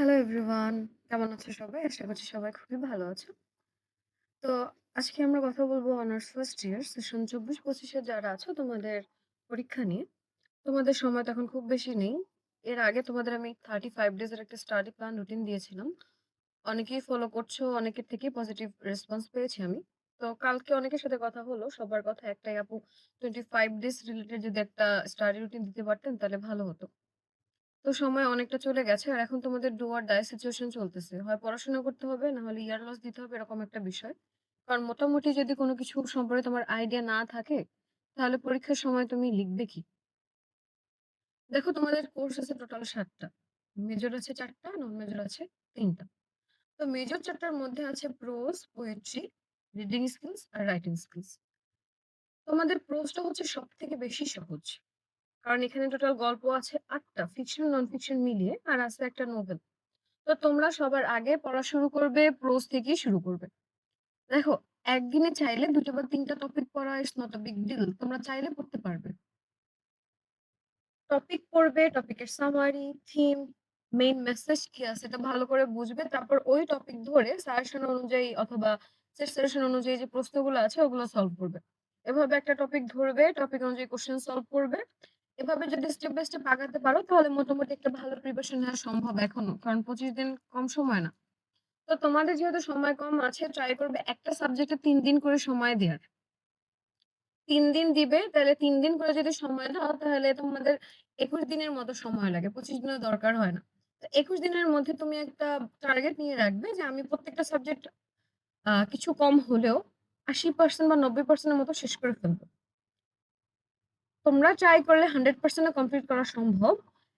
Hello everyone, কেমন আছো সবাই? আশা করছি সবাই খুবই ভালো আছো। তো আজকে আমরা কথা বলবো অনার্স ফার্স্ট ইয়ার সেশন ২৪-২৫ এর যারা আছো তোমাদের পরীক্ষা নিয়ে। তোমাদের সময় তো এখন খুব বেশি নেই। এর আগে তোমাদের আমি 35 ডেজ এর একটা স্টাডি প্ল্যান রুটিন দিয়েছিলাম। অনেকেই ফলো করছো, অনেকের থেকেই পজিটিভ রেসপন্স পেয়েছি আমি। তো কালকে অনেকের সাথে কথা হলো। সবার কথা একটাই, আপু 25 ডেজ রিলেটেড যদি একটা স্টাডি রুটিন দিতে পারতেন তাহলে ভালো হতো। তো সময় অনেকটা চলে গেছে। আর এখন তোমাদের ডু অর ডাই সিচুয়েশন চলতেছে। হয় পড়াশোনা করতে হবে, না হলে ইয়ার লস দিতে হবে, এরকম একটা বিষয়। কারণ মোটামুটি যদি কোনো কিছু সম্পর্কে তোমার আইডিয়া না থাকে, তাহলে পরীক্ষার সময় তুমি লিখবে কি? দেখো, তোমাদের কোর্স আছে টোটাল ৭ টা। মেজর আছে ৪ টা, নন মেজর আছে ৩ টা। তো মেজর ৪ টার মধ্যে আছে প্রোজ, পোয়েট্রি, রিডিং স্কিলস আর রাইটিং স্কিলস। তোমাদের প্রোজটা হচ্ছে সবথেকে বেশি সহজ। কারণ এখানে টোটাল গল্প আছে ৮ টা, ফিকশন, নন ফিকশন মিলিয়ে, আর আছে একটা নোবেল। তো তোমরা সবার আগে পড়া শুরু করবে প্রোজ থেকেই শুরু করবে। দেখো, একদিনে চাইলে ২ টা বা ৩ টা টপিক পড়া is not a big deal. তোমরা চাইলে পড়তে পারবে। টপিক পড়বে, টপিকের সামারি, থিম, মেইন মেসেজ কি আছে এটা ভালো করে বুঝবে। তারপর ওই টপিক ধরে সাজেশন অনুযায়ী অথবা সাজেশন অনুযায়ী যে প্রশ্নগুলো আছে ওগুলো সলভ করবে। এভাবে একটা টপিক ধরবে, টপিক অনুযায়ী কোয়েশ্চেন সলভ করবে। এভাবে যদি স্টেপ বাই স্টেপ আগাতে পারো তাহলে মোটামুটি একটা ভালো প্রিপারেশন নেওয়া সম্ভব এখনো। কারণ ২৫ দিন কম সময় না। তো তোমাদের যেহেতু সময় কম আছে, ট্রাই করবে একটা সাবজেক্টে ৩ দিন করে সময় দেয়ার। ৩ দিন দিবে, তাহলে ৩ দিন করে যদি সময় দাও তাহলে তোমাদের ২১ দিনের মতো সময় লাগে। ২৫ দিনের দরকার হয় না। তো ২১ দিনের মধ্যে তুমি একটা টার্গেট নিয়ে রাখবে যে আমি প্রত্যেকটা সাবজেক্ট কিছু কম হলেও ৮০% বা ৯০% এর মতো শেষ করে ফেলব। তোমরা ট্রাই করলে 100% এ কমপ্লিট করা সম্ভব।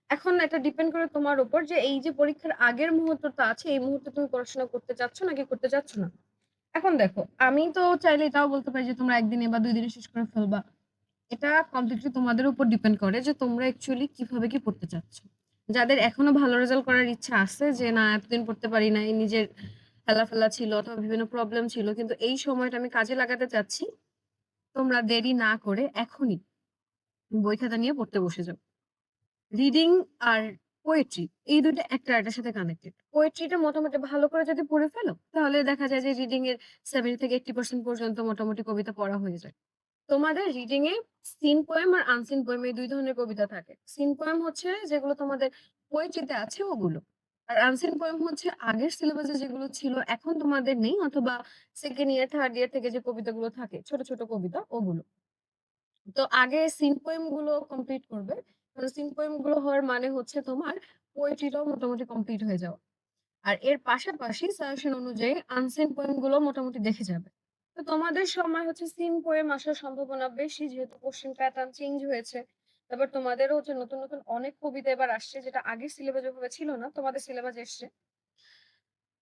এখন এটা ডিপেন্ড করে তোমার উপর যে এই যে পরীক্ষার আগের মুহূর্তটা আছে, এই মুহূর্তে তুমি পড়াশোনা করতে চাচ্ছ নাকি করতে চাচ্ছ না? এখন দেখো, আমি তো চাইলে এটাও বলতে পারি যে তোমরা ১ দিনে বা ২ দিনে শেষ করে ফেলবা। এটা কমপ্লিটলি তোমাদের উপর ডিপেন্ড করে যে তোমরা অ্যাকচুয়ালি কিভাবে কি পড়তে চাচ্ছ। যাদের এখনো ভালো রেজাল্ট করার ইচ্ছা আছে যে না এতদিন পড়তে পারি নাই, নিজের হেলাফেলা ছিল অথবা বিভিন্ন প্রবলেম ছিল, কিন্তু এই সময়টা আমি কাজে লাগাতে চাচ্ছি, তোমরা দেরি না করে এখনই বই খাতা নিয়ে পড়তে বসে যাও। রিডিং আর পোয়েট্রি, এই ২ টা একটা আরেকটার সাথে কানেক্টেড। পোয়েট্রিটা মোটামুটি ভালো করে যদি পড়ে ফেলো, তাহলে দেখা যায় যে রিডিং এর 70 থেকে 80% পর্যন্ত মোটামুটি কবিতা পড়া হয়ে যায়। তোমাদের reading a scene poem R unseen poem এই ২ ধরনের কবিতা থাকে। সিন পোয়েম হচ্ছে যেগুলো তোমাদের পোয়েট্রিতে আছে ওগুলো। আর আনসিন পোয়েম হচ্ছে আগের সিলেবাসে যেগুলো ছিল এখন তোমাদের নেই, অথবা 2nd ইয়ার 3rd ইয়ার থেকে যে কবিতাগুলো থাকে, ছোট, ছোট কবিতা ওগুলো। তো আগে সিন পোয়েম গুলো কমপ্লিট করবে। কারণ সিন পোয়েম গুলো হওয়ার মানে হচ্ছে তোমার পোয়েট্রিটাও মোটামুটি কমপ্লিট হয়ে যাওয়া। আর এর পাশাপাশি সাজেশন অনুযায়ী আনসিন পোয়েম গুলো মোটামুটি দেখে যাবে। তো তোমাদের সময় হচ্ছে সিন পোয়েম আসার সম্ভাবনা বেশি, যেহেতু কোশ্চেন প্যাটার্ন চেঞ্জ হয়েছে। তারপর তোমাদেরও হচ্ছে নতুন, নতুন অনেক কবিতা এবার আসছে, যেটা আগের সিলেবাস ওভাবে ছিল না, তোমাদের সিলেবাস এসছে।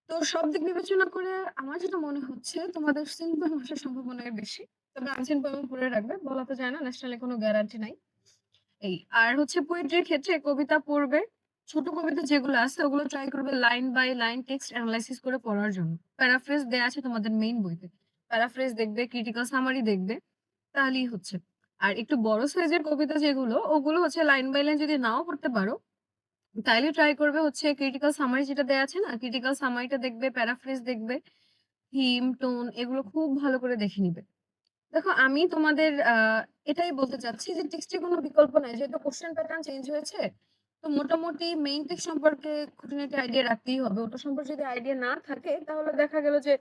তো সব দিক বিবেচনা করে আমার যেটা মনে হচ্ছে তোমাদের সিন পোয়েম আসার সম্ভাবনা বেশি। তবে আনসিন পোয়েম পড়ে রাখবে। বলা তো যায় না, ন্যাশনালি কোনো গ্যারান্টি নাই। এই। আর হচ্ছে পোয়েট্রির ক্ষেত্রে কবিতা পড়বে। ছোট কবিতা যেগুলো আছে ওগুলো ট্রাই করবে line by line text analysis করে পড়ার জন্য। প্যারাফ্রেজ দেয়া আছে তোমাদের মেইন বইতে। প্যারাফ্রেজ দেখবে, ক্রিটিক্যাল সামারি দেখবে, তাহলেই হচ্ছে। আর একটু বড় সাইজের কবিতা যেগুলো, ওগুলো হচ্ছে লাইন বাই লাইন যদি নাও পড়তে পারো, তাইলে ট্রাই করবে হচ্ছে ক্রিটিক্যাল সামারি যেটা দেয়া আছে না, ক্রিটিক্যাল সামারিটা দেখবে, প্যারাফ্রেজ দেখবে, থিম, টোন এগুলো খুব ভালো করে দেখে নিবে। দেখো, আমি তোমাদের এটাই বলতে চাচ্ছি যে টেক্সটের কোনো বিকল্প নাই। যেহেতু কোশ্চেন প্যাটার্ন চেঞ্জ হয়েছে, তো মোটামুটি মেইন টেক্সট সম্পর্কে খুঁটিনাটি আইডিয়া রাখতেই হবে। ওটা সম্পর্কে যদি আইডিয়া না থাকে তাহলে দেখা গেল যে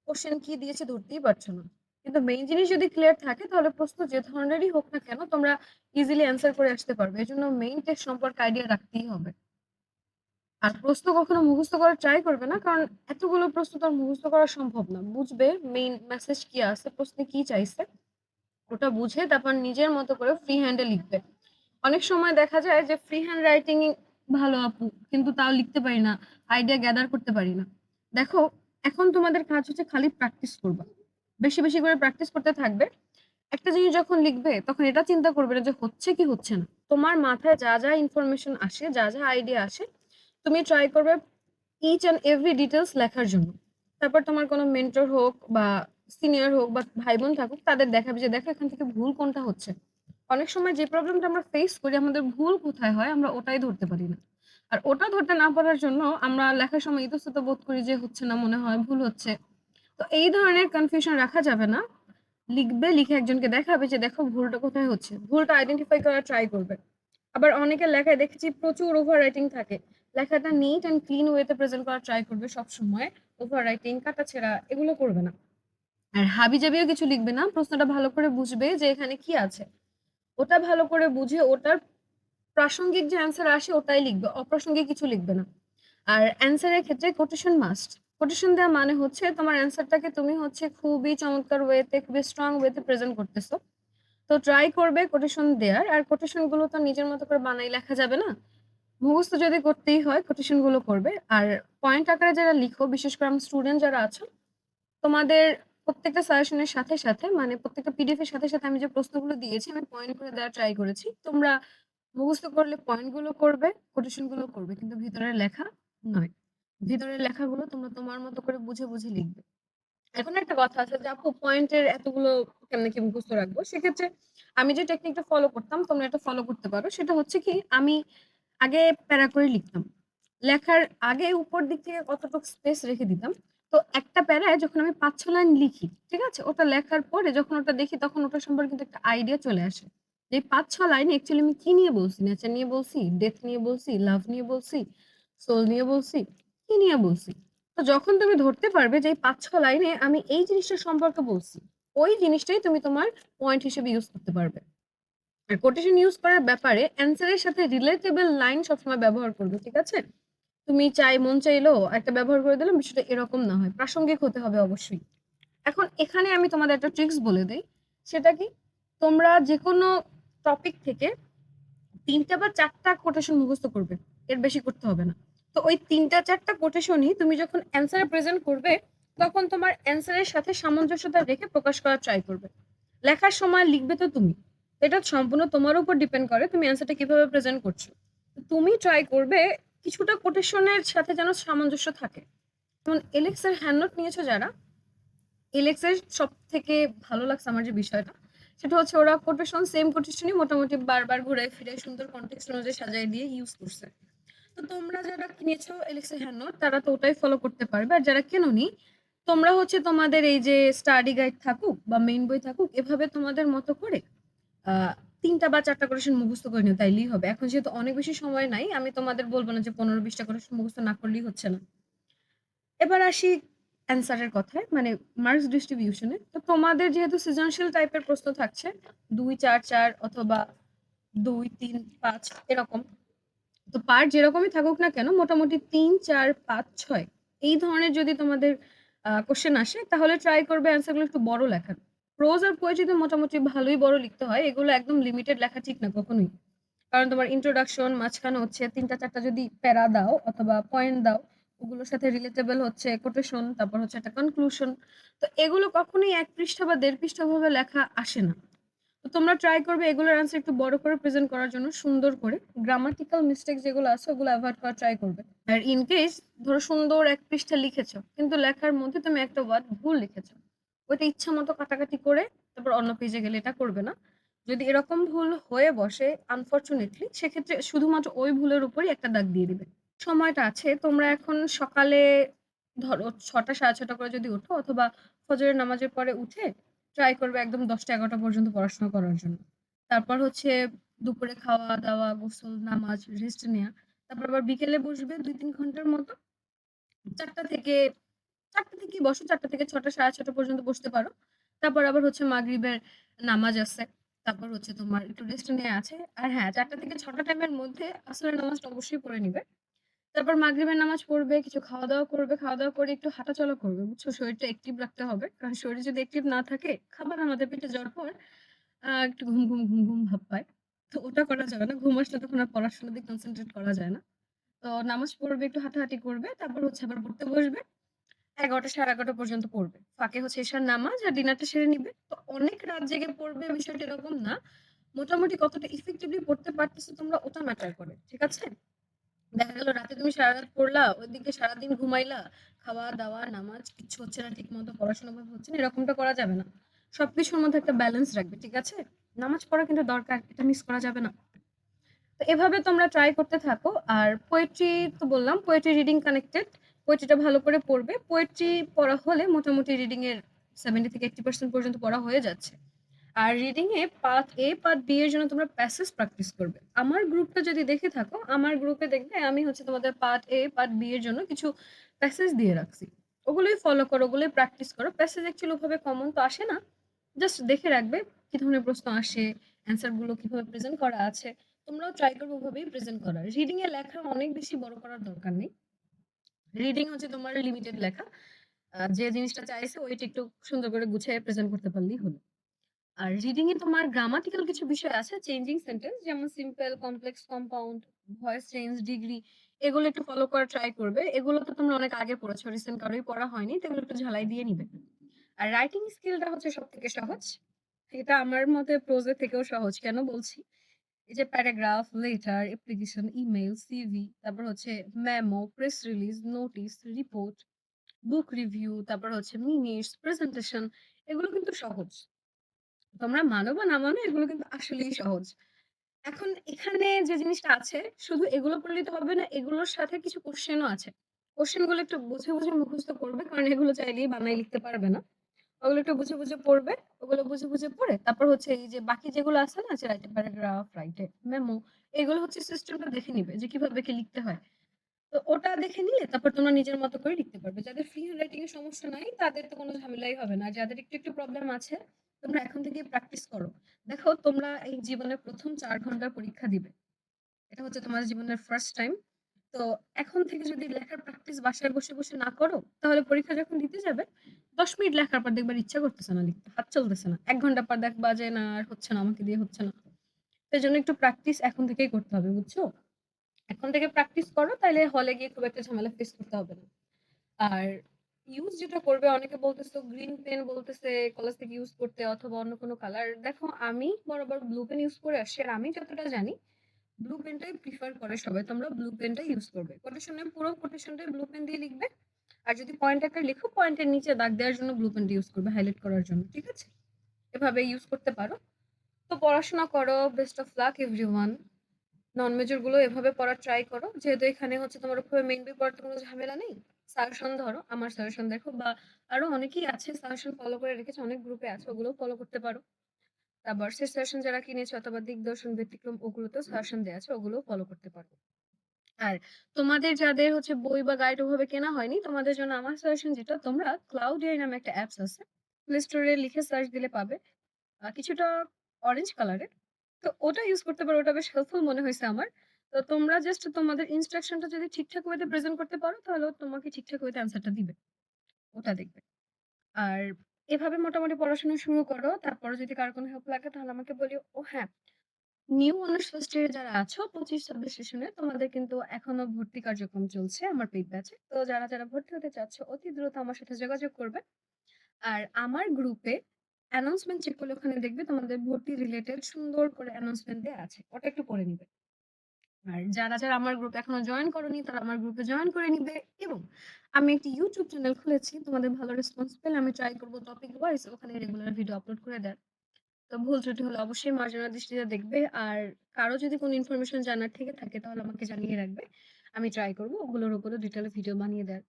কোশ্চেন কি দিয়েছে ধরতেই পারছো না। কিন্তু মেইন জিনিস যদি ক্লিয়ার থাকে তাহলে প্রশ্ন যে ধরনেরই হোক না কেন তোমরা ইজিলি অ্যান্সার করে আসতে পারবে। এজন্য মেইন টেক্সট সম্পর্কে আইডিয়া রাখতেই হবে। আর প্রশ্ন কখনো মুখস্থ করার ট্রাই করবে না। কারণ এতগুলো প্রশ্ন তো আর মুখস্থ করা সম্ভব না। বুঝবে মেইন মেসেজ কি আছে, প্রশ্নে কি চাইছে। ওটা বুঝে তারপর নিজের মতো করে ফ্রি হ্যান্ডে লিখবে। অনেক সময় দেখা যায় যে ফ্রি হ্যান্ড রাইটিং ভালো আপু, কিন্তু তাও লিখতে পারি না, আইডিয়া গ্যাদার করতে পারি না। দেখো, এখন তোমাদের কাজ হচ্ছে খালি প্র্যাকটিস করবা। বেশি, বেশি করে প্র্যাকটিস করতে থাকবে। একটা জিনিস যখন লিখবে তখন এটা চিন্তা করবে না যে হচ্ছে কি হচ্ছে না। তোমার মাথায় যা, যা ইনফরমেশন আসে, যা, যা আইডিয়া আসে, তুমি ট্রাই করবে ইচ অ্যান্ড এভরি ডিটেইলস লেখার জন্য। তারপর তোমার কোনো মেন্টর হোক বা সিনিয়র হোক বা ভাই-বোন থাকুক, তাদের দেখাবে যে দেখো এখান থেকে ভুল কোনটা হচ্ছে। অনেক সময় যে প্রবলেমটা আমরা ফেস করি, আমাদের ভুল কোথায় হয় আমরা ওটাই ধরতে পারি না। আর ওটা ধরতে না পারার জন্য আমরা লেখার সময় ইতস্তত বোধ করি যে হচ্ছে না, মনে হয় ভুল হচ্ছে। তো এই ধরনের কনফিউশন রাখা যাবে না। লিখবে, লিখে একজনকে দেখাবে যে দেখো ভুলটা কোথায় হচ্ছে। ভুলটা আইডেন্টিফাই করার ট্রাই করবে। আবার অনেকের লেখায় দেখেছি প্রচুর ওভার রাইটিং থাকে। লেখাটা নিট অ্যান্ড ক্লিন ওয়েতে প্রেজেন্ট করার ট্রাই করবে সবসময়। ওভার রাইটিং, কাটাছেঁড়া এগুলো করবে না। আর হাবিজাবিও কিছু লিখবে না। প্রশ্নটা ভালো করে বুঝবে যে এখানে কি আছে। ওটা ভালো করে বুঝে ওটার প্রাসঙ্গিক যে অ্যান্সার আসে ওটাই লিখবে। অপ্রাসঙ্গিক কিছু লিখবে না। আর অ্যান্সারের ক্ষেত্রে কোটেশন মাস্ট। কোটেশন দেওয়া মানে হচ্ছে তোমার অ্যান্সারটাকে তুমি হচ্ছে খুবই চমৎকার ওয়েতে, খুবই স্ট্রং ওয়েতে প্রেজেন্ট করতেছো। তো ট্রাই করবে কোটেশন দেওয়ার। আর কোটেশন গুলো তো নিজের মতো করে বানাই লেখা যাবে না। মুখস্থ যদি করতেই হয় কোটেশন গুলো করবে। আর পয়েন্ট আকারে যারা লিখো, বিশেষ করে আমার স্টুডেন্ট যারা আছো, তোমাদের প্রত্যেকটা সাজেশনের সাথে সাথে মানে প্রত্যেকটা পিডিএফ এর সাথে সাথে আমি যে প্রশ্নগুলো দিয়েছি আমি পয়েন্ট করে দেওয়ার ট্রাই করেছি। তোমরা মুখস্থ করলে পয়েন্ট গুলো করবে, কোটেশন গুলো করবে, কিন্তু ভিতরের লেখা নয়। ভিতরের লেখাগুলো তোমরা তোমার মতো করে বুঝে বুঝে লিখবে। এখন একটা কথা আছে যে আপু পয়েন্টের এতগুলো কেমনে কি মুখস্থ রাখবো? সেক্ষেত্রে আমি যে টেকনিকটা ফলো করতাম তোমরা এটা ফলো করতে পারো। সেটা হচ্ছে কি, আমি আগে প্যারা করে লিখতাম। লেখার আগে উপর দিক থেকে কতটুকু স্পেস রেখে দিতাম। তো একটা প্যারায় যখন আমি ৫-৬ লাইন লিখি, ঠিক আছে? ওটা লেখার পরে যখন ওটা দেখি তখন ওটা সম্পর্কে কিন্তু একটা আইডিয়া চলে আসে। যে এই ৫-৬ লাইনে অ্যাকচুয়ালি আমি কি নিয়ে বলছি? নেচার নিয়ে বলছি, ডেথ নিয়ে বলছি, লাভ নিয়ে বলছি, সোল নিয়ে বলছি, কি নিয়ে বলছি? তো যখন তুমি ধরতে পারবে যে এই ৫-৬ লাইনে আমি এই জিনিসটা সম্পর্কে বলছি, ওই জিনিসটাই তুমি তোমার পয়েন্ট হিসেবে ইউজ করতে পারবে। আর কোটেশন ইউজ করার ব্যাপারে অ্যান্সারের সাথে রিলেটেবল লাইন সবসময় ব্যবহার করবে, ঠিক আছে? তুমি মন চাইলো একটা ব্যবহার করে দিলাম, বিষয়টা এরকম না হয়, প্রাসঙ্গিক হতে হবে অবশ্যই। এখন এখানে আমি তোমাদের একটা ট্রিক্স বলে দেই। সেটা কি, তোমরা যেকোনো টপিক থেকে ৩টা বা ৪টা কোটেশন মুখস্থ করবে, এর বেশি করতে হবে না। তো ওই ৩টা-৪টা কোটেশনই তুমি যখন অ্যান্সারে প্রেজেন্ট করবে তখন তোমার অ্যান্সারের সাথে সামঞ্জস্যতা রেখে প্রকাশ করার ট্রাই করবে। লেখার সময় লিখবে তো তুমি, এটা সম্পূর্ণ তোমার উপর ডিপেন্ড করে তুমি অ্যান্সারটা কিভাবে প্রেজেন্ট করছো। তুমি ট্রাই করবে কিছুটা কোটেশনের সাথে যেন সামঞ্জস্য থাকে। যেমন এলেক্স এর হ্যান্ড নোট নিয়েছো যারা, এলেক্স এর সব থেকে ভালো লাগছে আমার যে বিষয়টা, সেটা হচ্ছে ওরা কোটেশন সেম কোটেশনই মোটামুটি বারবার ঘুরে ফিরে সুন্দর কনটেক্সট অনুযায়ী সাজায় দিয়ে ইউজ করছে। তো তোমরা যারা কিনেছো এলেক্স এর হ্যান্ড নোট তারা তো ওটাই ফলো করতে পারবে। আর যারা কেনোনি, তোমরা হচ্ছে তোমাদের এই যে স্টাডি গাইড থাকুক বা মেইন বই থাকুক, এভাবে তোমাদের মতো করে ৩টা বা ৪টা কোটেশন মুখস্থ করে নিও, তাইলেই হবে। এখন যেহেতু অনেক বেশি সময় নাই, আমি তোমাদের বলবো না যে ১৫-২০টা কোটেশন মুখস্থ না করলেই হচ্ছে না। এবার আসি অ্যান্সারের কথায়, মানে মার্কস ডিস্ট্রিবিউশনে। তো তোমাদের যেহেতু সৃজনশীল টাইপের প্রশ্ন থাকছে ২-৪-৪ অথবা ২-৩-৫ এরকম, তো পার্ট যেরকমই থাকুক না কেন মোটামুটি ৩-৪-৫-৬ এই ধরনের যদি তোমাদের কোশ্চেন আসে তাহলে ট্রাই করবে অ্যান্সারগুলো একটু বড় লেখার। প্রোজ আর পোয়েট্রিতে মোটামুটি ভালোই বড় লিখতে হয়, এগুলো একদম লিমিটেড লেখা ঠিক না কখনোই। কারণ তোমার ইন্ট্রোডাকশন মাঝখানে হচ্ছে ৩টা-৪টা যদি প্যারা দাও অথবা পয়েন্ট দাও, ওগুলোর সাথে রিলেটেবল হচ্ছে কোটেশন, তারপর হচ্ছে একটা কনক্লুশন। তো এগুলো কখনোই ১ পৃষ্ঠা বা ১.৫ পৃষ্ঠা ভাবে লেখা আসে না। তো তোমরা ট্রাই করবে এগুলোর অ্যান্সার একটু বড় করে প্রেজেন্ট করার জন্য, সুন্দর করে। গ্রামাটিক্যাল মিস্টেক যেগুলো আছে ওগুলো এভয়েড করার ট্রাই করবে। আর ইন কেস ধরো সুন্দর ১ পৃষ্ঠা লিখেছো কিন্তু লেখার মধ্যে তুমি একটা ওয়ার্ড ভুল লিখেছো, ওইটা ইচ্ছা মতো কাটাকাটি করে তারপর অন্য পেজে গেলে এটা করবে না। যদি এরকম ভুল হয়ে বসে আনফরচুনেটলি, সেক্ষেত্রে শুধুমাত্র ওই ভুলের উপরই একটা দাগ দিয়ে দিবে। সময়টা আছে, তোমরা এখন সকালে ধরো ৬টা ৬:৩০ করে যদি ওঠো অথবা ফজরের নামাজের পরে উঠে ট্রাই করবে একদম ১০টা ১১টা পর্যন্ত পড়াশোনা করার জন্য। তারপর হচ্ছে দুপুরে খাওয়া-দাওয়া, গোসল, নামাজ, রেস্ট নেয়া। তারপর আবার বিকেলে বসবে ২-৩ ঘন্টার মতো। ৪টা থেকে ৪টা থেকেই বসো, ৪টা থেকে ৬টা ৬:৩০ পর্যন্ত বসতে পারো। তারপর আবার হচ্ছে মাগরিবের নামাজ আছে। তারপর হচ্ছে তোমার একটু রেস্ট নেয়া আছে। আর হ্যাঁ, ৪টা থেকে ৬টা টাইমের মধ্যে আসরের নামাজটা অবশ্যই পড়ে নিবে। তারপর মাগরিবের নামাজ পড়বে, কিছু খাওয়া-দাওয়া করবে। খাওয়া-দাওয়া করে একটু হাঁটাচলা করবে। বুঝছো? শরীরটা অ্যাক্টিভ রাখতে হবে। কারণ শরীর যদি অ্যাক্টিভ না থাকে, খাবার আমাদের পেটে যাওয়ার পর একটু ঘুম ভাব পায়। তো ওটা করা যাবে না। ঘুম আসলে তখন আর পড়াশোনার দিকে কনসেনট্রেট করা যায় না। তো নামাজ পড়বে, একটু হাঁটাহাঁটি করবে। তারপর হচ্ছে আবার পড়তে বসবে। ১১টা ১১:৩০ পর্যন্ত পড়বে। ফাঁকে হচ্ছে এশার নামাজ আর ডিনারটা সেরে নিবে। তো অনেক রাত জেগে পড়বে বিষয়টা এরকম না। মোটামুটি কতটা ইফেক্টিভলি পড়তে পারতেছো তোমরা ওটা ম্যাটার করে। ঠিক আছে? দেখা গেল রাতে তুমি সারারাত পড়লা, ওইদিকে সারাদিন ঘুমাইলা, খাওয়া-দাওয়া, নামাজ কিচ্ছু হচ্ছে না ঠিকমতো, পড়াশোনা হচ্ছে না, এরকমটা করা যাবে না। সবকিছুর মধ্যে একটা ব্যালেন্স রাখবে, ঠিক আছে? নামাজ পড়া কিন্তু দরকার, এটা মিস করা যাবে না। তো এভাবে তোমরা ট্রাই করতে থাকো। আর পোয়েট্রি তো বললাম, পোয়েট্রি রিডিং কানেক্টেড। পোয়েট্রিটা ভালো করে পড়বে। পোয়েট্রি পড়া হলে মোটামুটি রিডিং এর 70 থেকে 80% পর্যন্ত পড়া হয়ে যাচ্ছে। আর রিডিং এ পার্ট এ, পার্ট বি এর জন্য তোমরা প্যাসেজ প্র্যাকটিস করবে। আমার গ্রুপটা যদি দেখে থাকো, আমার গ্রুপে দেখবে আমি হচ্ছে তোমাদের পার্ট এ, পার্ট বি এর জন্য কিছু প্যাসেজ দিয়ে রাখছি। ওগুলোই ফলো করো, ওগুলোই প্র্যাকটিস করো। প্যাসেজ অ্যাকচুয়ালি ওভাবে কমন তো আসে না। জাস্ট দেখে রাখবে কি ধরনের প্রশ্ন আসে, অ্যান্সার গুলো কিভাবে প্রেজেন্ট করা আছে। তোমরাও ট্রাই করবে ওভাবেই প্রেজেন্ট করার। রিডিং এ লেখা অনেক বেশি বড় করার দরকার নেই। রিডিং হচ্ছে তোমার লিমিটেড লেখা। যে জিনিসটা চাইছে ওইটা একটু সুন্দর করে গুছিয়ে প্রেজেন্ট করতে পারলেই হলো। আর রিডিং এ তোমার গ্রামাটিক্যাল কিছু বিষয় আছে, চেঞ্জিং সেন্টেন্স যেমন simple, complex, compound, voice change, degree, এগুলো একটু ফলো করার ট্রাই করবে। এগুলো তো তোমরা অনেক আগে পড়েছো, রিসেন্ট কারোই পড়া হয়নি, তো এগুলো একটু ঝালাই দিয়ে নিবে। আর রাইটিং স্কিলটা হচ্ছে সবথেকে সহজ। এটা আমার মতে প্রোজের থেকেও সহজ। কেন বলছি? এই যে paragraph, letter, application, email, CV, তারপর হচ্ছে memo, press release, notice, report, বুক রিভিউ, তারপর হচ্ছে মিনিটস, প্রেজেন্টেশন, এগুলো কিন্তু সহজ। তোমরা মানো বা না মানো এগুলো কিন্তু আসলেই সহজ। এখন এখানে যে জিনিসটা আছে, শুধু এগুলো পড়লেই তো হবে না, এগুলোর সাথে কিছু কোয়েশ্চেন ও আছে। কোয়েশ্চেন গুলো একটু বুঝে, বুঝে মুখস্থ করবে। কারণ এগুলো চাইলেই বানায় লিখতে পারবে না। ওগুলো একটু বুঝে, বুঝে পড়বে। ওগুলো বুঝে, বুঝে পড়ে তারপর হচ্ছে এই যে বাকি যেগুলো আছে না, যে রাইটে প্যারাগ্রাফ, রাইটে মেমো, এগুলো হচ্ছে সিস্টেমটা দেখে নিবে যে কিভাবে কি লিখতে হয়। তো ওটা দেখে নিলে তারপর তোমরা নিজের মতো করে লিখতে পারবে। যাদের ফ্রি হ্যান্ডরাইটিং এর সমস্যা নাই তাদের তো কোনো ঝামেলাই হবে না। যাদের একটু, একটু প্রবলেম আছে, তোমরা এখন থেকেই প্র্যাকটিস করো। দেখো তোমরা এই জীবনের ১ম ৪ ঘন্টার পরীক্ষা দিবে। এটা হচ্ছে তোমাদের জীবনের ফার্স্ট টাইম। তো এখন থেকে যদি লেখার প্র্যাকটিস বাসায় বসে, বসে না করো, তাহলে পরীক্ষা যখন দিতে যাবে ১০ মিনিট লেখার পর দেখবা আর ইচ্ছা করতেছে না লিখতে। হাত চলতেছে না। ১ ঘন্টা পর দেখবা যে না আর হচ্ছে না, আমাকে দিয়ে হচ্ছে না। তো এজন্য একটু প্র্যাকটিস এখন থেকেই করতে হবে, বুঝছো? এখন থেকে প্র্যাকটিস করো, তাইলে হলে গিয়ে খুব একটা ঝামেলা ফেস করতে হবে না। আর ইউজ যেটা করবে, অনেকে বলতেছো গ্রিন পেন বলতেছে কলেজ থেকে ইউজ করতে অথবা অন্য কোনো কালার। দেখো আমি বরাবর ব্লু পেন ইউজ করে আসছি, আর আমি যতটা জানি ব্লু পেনটাই প্রিফার করে সবাই। তোমরা ব্লু পেনটাই ইউজ করবে। কোটেশনে পুরো কোটেশনটাই ব্লু পেন দিয়ে লিখবে। আর যদি পয়েন্ট একটা লিখো, পয়েন্টের নিচে দাগ দেওয়ার জন্য ব্লু পেনটা ইউজ করবে, হাইলাইট করার জন্য। ঠিক আছে? এভাবে ইউজ করতে পারো। তো পড়াশোনা করো। Best of luck everyone. Non major গুলো এভাবে পড়ার ট্রাই করো। যেহেতু এখানে হচ্ছে তোমার উপরে মেইন বই পড়ার তো কোনো ঝামেলা নেই। সাজেশন ধরো, আমার সাজেশন দেখো, বা আরো অনেকেই আছে সাজেশন ফলো করে রেখেছে, অনেক গ্রুপে আছে, ওগুলো ফলো করতে পারো। তারপর শেষ সাজেশন যারা কিনেছে অথবা দিগদর্শন, ব্যতিক্রম, ওগুলোতেও সাজেশন দেয়া আছে, ওগুলোও ফলো করতে পারো। আর তোমাদের যাদের হচ্ছে বই বা গাইড ওভাবে কেনা হয়নি, তোমাদের জন্য আমার সাজেশন যেটা, তোমরা ক্লাউডিয়াই নামে একটা অ্যাপস আছে। প্লে স্টোরে লিখে সার্চ দিলে পাবে। কিছুটা অরেঞ্জ কালারের। তো ওটা ইউজ করতে পারো। ওটা বেশ হেল্পফুল মনে হইছে আমার। তো তোমরা জাস্ট তোমাদের ইনস্ট্রাকশনটা যদি ঠিকঠাক ওয়েতে প্রেজেন্ট করতে পারো, তাহলে ও তোমাকে ঠিকঠাক ওয়েতে অ্যান্সারটা দিবে। ওটা দেখবে। আর এভাবে মোটামুটি পড়াশোনা শুরু করো। তারপরে যদি কারো কোনো হেল্প লাগে তাহলে আমাকে বলিও। ও হ্যাঁ, নিউ অনার্স ফার্স্ট ইয়ারে যারা আছো 25-26 সেশনে, তোমাদের কিন্তু এখনো ভর্তি কার্যক্রম চলছে আমার পেইড ব্যাচে। তো যারা, যারা ভর্তি হতে চাচ্ছ অতি দ্রুত আমার সাথে যোগাযোগ করবে। আর আমার গ্রুপে অ্যানাউন্সমেন্ট চেক করলে ওখানে দেখবে তোমাদের ভর্তি রিলেটেড সুন্দর করে অ্যানাউন্সমেন্ট দেয়া আছে। ওটা একটু পড়ে নিবে। আর যারা, যারা আমার গ্রুপে এখনো জয়েন করোনি তারা আমার গ্রুপে জয়েন করে নিবে। এবং আমি একটি ইউটিউব চ্যানেল খুলেছি। তোমাদের ভালো রেসপন্স পেলে আমি ট্রাই করব টপিক ওয়াইজ ওখানে রেগুলার ভিডিও আপলোড করে দেওয়ার। তো ভুল ত্রুটি হলে অবশ্যই মার্জনা দৃষ্টিতে দেখবে। আর কারো যদি কোনো ইনফরমেশন জানার থেকে থাকে তাহলে আমাকে জানিয়ে রাখবে। আমি ট্রাই করব ওগুলোর উপরও ডিটেইলে ভিডিও বানিয়ে দেওয়ার।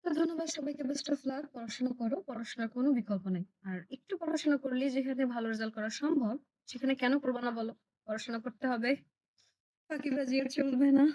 তো ধন্যবাদ সবাইকে। Best of luck. পড়াশোনা করো। পড়াশোনার কোনো বিকল্প নাই। আর একটু পড়াশোনা করলেই যেখানে ভালো রেজাল্ট করা সম্ভব, সেখানে কেন করবা না বলো? পড়াশোনা করতে হবে। ফাঁকিবাজি আর চলবে না।